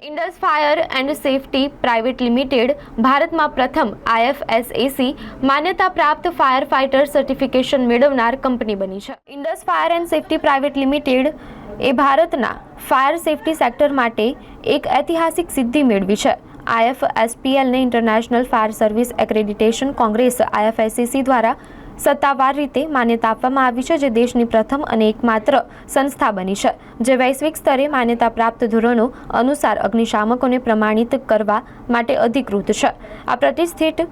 Indus fire and safety private limited ભારતમાં પ્રથમ IFSAC માન્યતા પ્રાપ્ત ફાયર ફાઇટર સર્ટિફિકેશન મેળવનાર કંપની બની છે. Indus fire and safety private limited એ ભારતના ફાયર સેફટી સેક્ટર માટે એક ઐતિહાસિક સિદ્ધિ મેળવી છે. IFSPLને international fire service accreditation congress IFSAC દ્વારા સત્તાવાર રીતે માન્યતા આપવામાં આવી છે, જે દેશની પ્રથમ અને એકમાત્ર સંસ્થા બની છે જે વૈશ્વિક સ્તરે માન્યતા પ્રાપ્ત ધોરણો અનુસાર અગ્નિશામકોને પ્રમાણિત કરવા માટે અધિકૃત છે. આ પ્રતિષ્ઠિત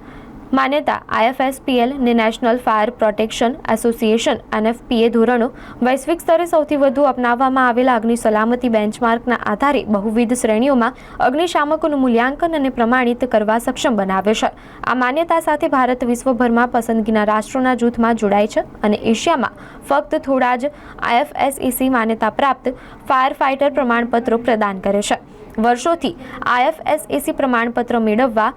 માન્યતા IFSPL ને national fire protection association NFPA ધોરણો વૈશ્વિક સ્તરે સૌથી વધુ અપનાવવામાં આવેલા અગ્નિ સલામતી બેન્ચમાર્કના આધારે બહુવિધ શ્રેણીઓમાં અગ્નિશામકોનું મૂલ્યાંકન અને પ્રમાણિત કરવા સક્ષમ બનાવે છે. આ માન્યતા સાથે ભારત વિશ્વભરમાં પસંદગીના રાષ્ટ્રોના જૂથમાં જોડાય છે અને એશિયામાં ફક્ત થોડા જ IFSAC માન્યતા પ્રાપ્ત ફાયર ફાઇટર પ્રમાણપત્રો પ્રદાન કરે છે. વર્ષોથી IFSAC પ્રમાણપત્ર મેળવવા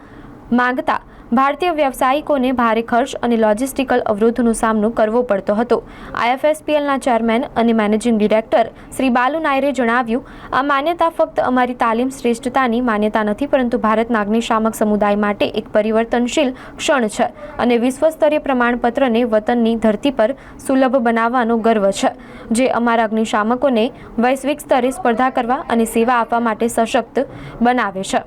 માંગતા ભારતીય વ્યવસાયિકોને ભારે ખર્ચ અને લોજિસ્ટિકલ અવરોધોનો સામનો કરવો પડતો હતો. IFSPLના ચેરમેન અને મેનેજિંગ ડિરેક્ટર શ્રી બાલુ નાયરે જણાવ્યું, આ માન્યતા ફક્ત અમારી તાલીમ શ્રેષ્ઠતાની માન્યતા નથી, પરંતુ ભારતના અગ્નિશામક સમુદાય માટે એક પરિવર્તનશીલ ક્ષણ છે અને વિશ્વ સ્તરીય પ્રમાણપત્રને વતનની ધરતી પર સુલભ બનાવવાનો ગર્વ છે, જે અમારા અગ્નિશામકોને વૈશ્વિક સ્તરે સ્પર્ધા કરવા અને સેવા આપવા માટે સશક્ત બનાવે છે.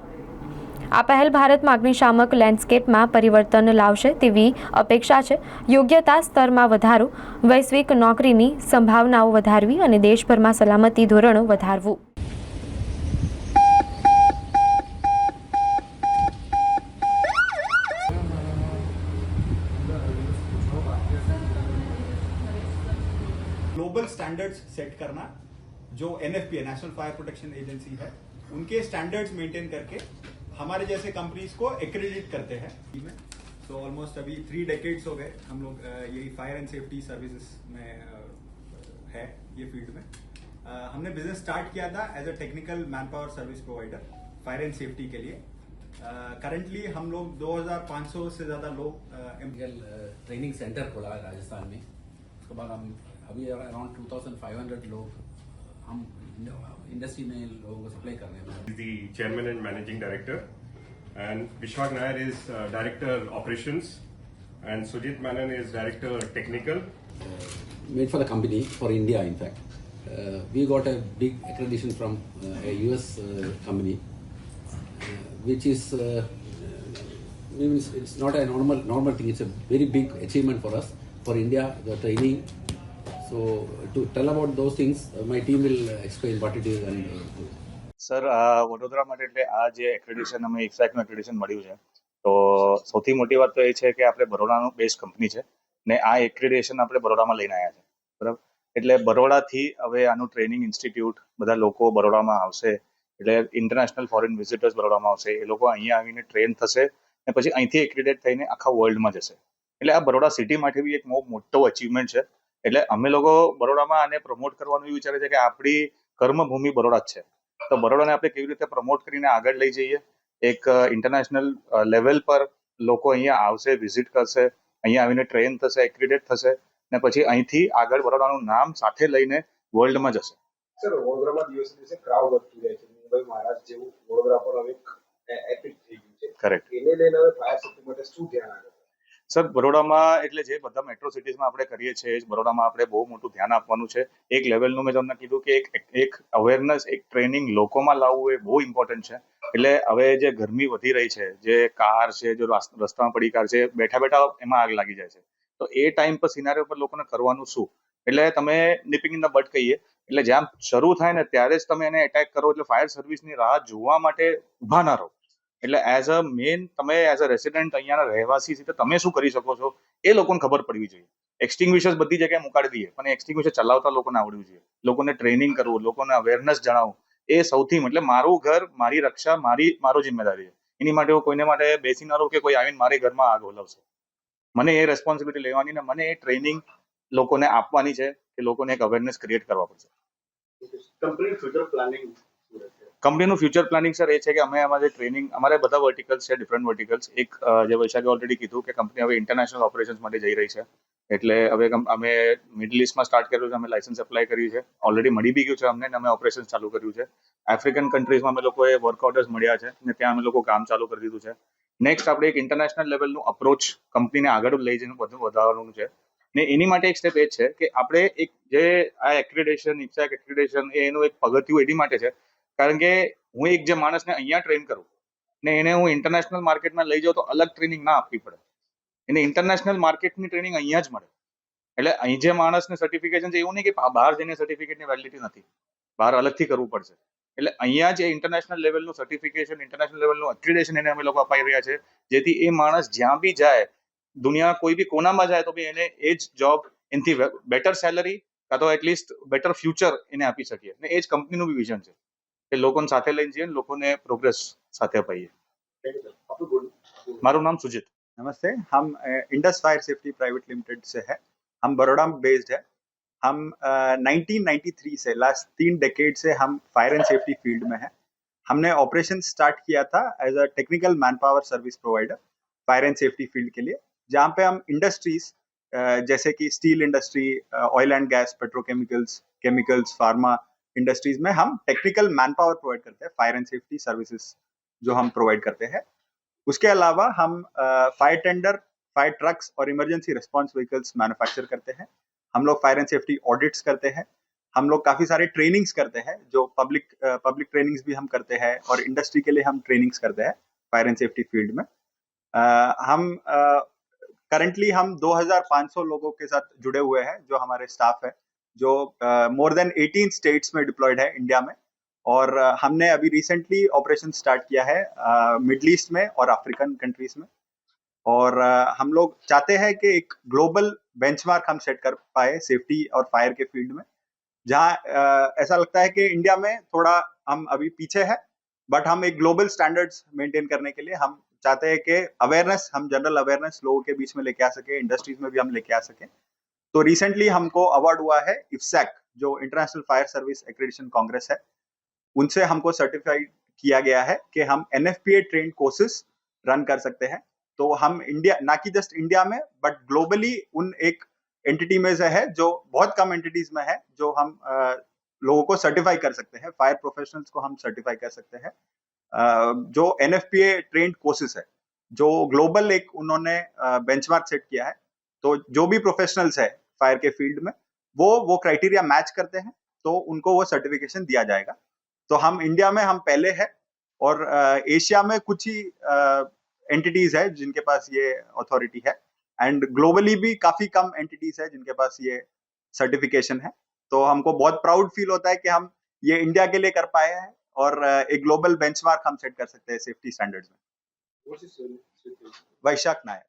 આ પહેલ ભારતમાં અગ્નિશામક લેન્ડસ્કેપમાં પરિવર્તન લાવશે તેવી અપેક્ષા છે. યોગ્યતા સ્તરમાં વધારો, વૈશ્વિક નોકરીની સંભાવનાઓ વધારવી અને દેશભરમાં સલામતી ધોરણો વધારવું. ग्लोबल स्टैंडर्ड्स सेट करना, जो NFPA national fire protection agency है, उनके स्टैंडर्ड्स मेंटेन करके हमारे जैसे कंपनीज को एक्रेडिट करते हैं. तो ऑलमोस्ट अभी 3 डेकेड्स हो गए हम लोग यही फायर एंड सेफ्टी सर्विसेज में है ये फील्ड में. हमने बिजनेस स्टार्ट किया था as a technical man power service provider fire and safety के लिए. करंटली हम लोग 2500 से ज़्यादा लोग ट्रेनिंग सेंटर खोला है राजस्थान में. उसके बाद हम अभी अराउंड 2500 लोग हम इंडस्ट्री में लोगों को सप्लाई कर रहे हैं. The chairman and managing director, and Vishwak Nair is director operations, and Sujit Menon is director technical. Made for the company, for India in fact. We got a big accreditation from a US company, which is means it's not a normal thing. It's a very big achievement for us, for India, the training. So to tell about those things, my team will explain what it is and sir Vadodara માટે એટલે આ જે accreditation અમે ઇફેક્ટનું accreditation મળ્યું છે, તો સૌથી મોટી વાત તો એ છે કે આપણે બરોડાનું બેઝ કંપની છે ને આ એક્રેડિશન આપણે બરોડામાં લઈને આવ્યા છે, બરાબર. એટલે બરોડાથી હવે આનું ટ્રેનિંગ ઇન્સ્ટિટ્યૂટ બધા લોકો બરોડામાં આવશે, એટલે ઇન્ટરનેશનલ ફોરેન વિઝિટર્સ બરોડામાં આવશે, એ લોકો અહીંયા આવીને ટ્રેન થશે ને પછી અહીંથી એક્રેડિટ થઈને આખા વર્લ્ડમાં જશે. એટલે આ બરોડા સિટી માટે બી એક બહુ મોટો અચીવમેન્ટ છે. એટલે અમે લોકો બરોડામાં આને પ્રમોટ કરવાનું એવું વિચારે છે કે આપણી કર્મભૂમિ બરોડા જ છે, તો બરોડાને આપણે કેવી રીતે પ્રમોટ કરીને આગળ લઈ જઈએ. એક ઇન્ટરનેશનલ લેવલ પર લોકો અહીંયા આવશે, વિઝિટ કરશે, અહીંયા આવીને ટ્રેન થશે, એક્રેડિટ થશે ને પછી અહીંથી આગળ બરોડાનું નામ સાથે લઈને વર્લ્ડમાં જશે. સર, વડોદરામાં દિવસે દિવસે ક્રાઉડ વધતું જાય છે. મુંબઈ, મહારાષ્ટ્ર જેવું વડોદરા પર હવે એપિક થઈ ગયું છે. કરેક્ટ. એને લઈને હવે ફાયર સેફ્ટી માટે શું ધ્યાન આપે? સર, બરોડામાં એટલે જે બધા મેટ્રો સિટીઝમાં આપણે કરીએ છીએ, બરોડામાં આપણે બહુ મોટું ધ્યાન આપવાનું છે. એક લેવલનું મેં તમને કીધું કે એક અવેરનેસ, એક ટ્રેનિંગ લોકોમાં લાવવું એ બહુ ઇમ્પોર્ટન્ટ છે. એટલે હવે જે ગરમી વધી રહી છે, જે કાર છે, જો રસ્તામાં પડી કાર છે, બેઠા બેઠા એમાં આગ લાગી જાય છે, તો એ ટાઈમ પર સિનારીઓ પર લોકોને કરવાનું શું? એટલે તમે નિપિંગ ઇન ધ બટ કહીએ, એટલે જ્યાં શરૂ થાય ને ત્યારે જ તમે એને એટેક કરો. એટલે ફાયર સર્વિસની રાહ જોવા માટે ઊભા ના રહો. એટલે એઝ અ મેન તમે એઝ અ રેસિડેન્ટ અહીંયાના રહેવાસી છે, તમે શું કરી શકો છો એ લોકોને ખબર પડવી જોઈએ. એક્સટિંગ્વિશર્સ બધી જગ્યાએ મુકાડી દઈએ, પણ એક્સટિંગ્વિશર ચલાવતા લોકોને આવડવું જોઈએ. લોકોને ટ્રેનિંગ કરવું, લોકોને અવેરનેસ જણાવવું, એ સૌથી એટલે મારું ઘર, મારી રક્ષા, મારો જિમ્મેદારી છે. એની માટે હું કોઈને માટે બેસી ના રહું કે કોઈ આવીને મારી ઘરમાં આગ ઓલવશે. મને એ રેસ્પોન્સિબિલિટી લેવાની ને મને એ ટ્રેનિંગ લોકોને આપવાની છે કે લોકોને એક અવેરનેસ ક્રિએટ કરવા પડશે. કંપની ફ્યુચર પ્લાનિંગ કંપનીનું ફ્યુચર પ્લાનિંગ સર એ છે કે અમે અમારી ટ્રેનિંગ, અમારે બધા વર્ટિકલ્સ છે, ડિફરન્ટ વર્ટિકલ્સ. એક જે વૈશાખે ઓલરેડી કીધું કે કંપની હવે ઇન્ટરનેશનલ ઓપરેશન્સ માટે જઈ રહી છે. એટલે હવે અમે મિડલ ઇસ્ટમાં સ્ટાર્ટ કર્યું છે, અમે લાયસન્સ એપ્લાય કર્યું છે, ઓલરેડી મળી બી ગયું છે અમને, અને અમે ઓપરેશન ચાલુ કર્યું છે. આફ્રિકન કન્ટ્રીઝમાં અમે લોકોએ વર્ક ઓર્ડર્સ મળ્યા છે ને ત્યાં અમે લોકો કામ ચાલુ કરી દીધું છે. નેક્સ્ટ આપણે એક ઇન્ટરનેશનલ લેવલનું અપ્રોચ કંપનીને આગળ લઈ જઈને બધું વધારવાનું છે. ને એની માટે એક સ્ટેપ એ જ છે કે આપણે એક જે આ એક્રેડિટેશન, ઇપ્સેક એક્રેડિટેશન એનું એક પગથિયું એની માટે છે કારણ કે હું એક જે માણસને અહીંયા ટ્રેન કરું ને એને હું ઇન્ટરનેશનલ માર્કેટમાં લઈ જાઉં તો અલગ ટ્રેનિંગ ના આપવી પડે. એને ઇન્ટરનેશનલ માર્કેટની ટ્રેનિંગ અહીંયા જ મળે. એટલે અહીં જે માણસને સર્ટિફિકેશન છે એવું નહીં કે બહાર જઈને સર્ટિફિકેટની વેલિડિટી નથી, બહાર અલગથી કરવું પડશે. એટલે અહીંયા જે ઇન્ટરનેશનલ લેવલનું સર્ટિફિકેશન, ઇન્ટરનેશનલ લેવલનું એક્રેડિટેશન એને અમે લોકો અપાઈ રહ્યા છે, જેથી એ માણસ જ્યાં બી જાય, દુનિયા કોઈ બી કોનામાં જાય તો બી એને એ જ જોબ એનાથી બેટર સેલરી કાં તો એટલીસ્ટ બેટર ફ્યુચર એને આપી શકીએ. ને એ જ કંપનીનું બી વિઝન છે કે લોકોને સાથે લઈને જઈએ, લોકોને પ્રોગ્રેસ સાથે અપાઈએ. आपको बोल મારું નામ સુજીત. नमस्ते, हम Indus fire safety private limited से है. हम बड़ौदा में बेस्ड है. हम 1993 से लास्ट 3 डेकेड से हम फायर एंड सेफ्टी फील्ड में है. हमने ऑपरेशन स्टार्ट किया था as a technical man power service provider fire and safety field के लिए, जहाँ पे हम इंडस्ट्रीज जैसे कि steel industry, oil and gas, chemicals, pharma industries में हम टेक्निकल मैन पावर प्रोवाइड करते हैं, फायर एंड सेफ्टी सर्विसेज जो हम प्रोवाइड करते हैं. उसके अलावा हम फायर टेंडर, फायर ट्रक्स और इमरजेंसी रिस्पांस व्हीकल्स मैन्युफैक्चर करते हैं. हम लोग फायर एंड सेफ्टी ऑडिट्स करते हैं. हम लोग काफ़ी सारे ट्रेनिंग्स करते हैं, जो पब्लिक ट्रेनिंग्स भी हम करते हैं और इंडस्ट्री के लिए हम ट्रेनिंग्स करते हैं फायर एंड सेफ्टी फील्ड में. हम करंटली हम 2500 लोगों के साथ जुड़े हुए हैं, जो हमारे स्टाफ है, जो मोर देन 18 स्टेट्स में डिप्लॉयड है इंडिया में. और हमने अभी रिसेंटली ऑपरेशन स्टार्ट किया है मिडल ईस्ट में और अफ्रीकन कंट्रीज में. और हम लोग चाहते हैं कि एक ग्लोबल बेंचमार्क हम सेट कर पाए सेफ्टी और फायर के फील्ड में, जहाँ ऐसा लगता है कि इंडिया में थोड़ा हम अभी पीछे है, बट हम एक ग्लोबल स्टैंडर्ड्स मेंटेन करने के लिए हम चाहते हैं कि अवेयरनेस, हम जनरल अवेयरनेस लोगों के बीच में लेके आ सके, इंडस्ट्रीज में भी हम लेके आ सके. तो रिसेंटली हमको अवार्ड हुआ है इफ्सैक, जो international fire service accreditation Congress है, उनसे हमको सर्टिफाइड किया गया है कि हम NFPA ट्रेंड कोर्सेज रन कर सकते हैं. तो हम इंडिया, ना कि जस्ट इंडिया में, बट ग्लोबली उन एक एंटिटी में से है, जो बहुत कम एंटिटीज में है, जो हम लोगों को सर्टिफाई कर सकते हैं, फायर प्रोफेशनल्स को हम सर्टिफाई कर सकते हैं. जो NFPA ट्रेंड कोर्सेज है, जो ग्लोबल एक उन्होंने बेंचमार्क सेट किया है. तो जो भी प्रोफेशनल्स है फायर के फील्ड में, वो क्राइटेरिया मैच करते हैं तो उनको वो सर्टिफिकेशन दिया जाएगा. तो हम इंडिया में हम पहले हैं, और एशिया में कुछ ही एंटिटीज है जिनके पास ये अथॉरिटी है, एंड ग्लोबली भी काफी कम एंटिटीज है जिनके पास ये सर्टिफिकेशन है. तो हमको बहुत प्राउड फील होता है कि हम ये इंडिया के लिए कर पाए हैं, और एक ग्लोबल बेंचमार्क हम सेट कर सकते हैं सेफ्टी स्टैंडर्ड्स में. What's his name? वैशाख नायक.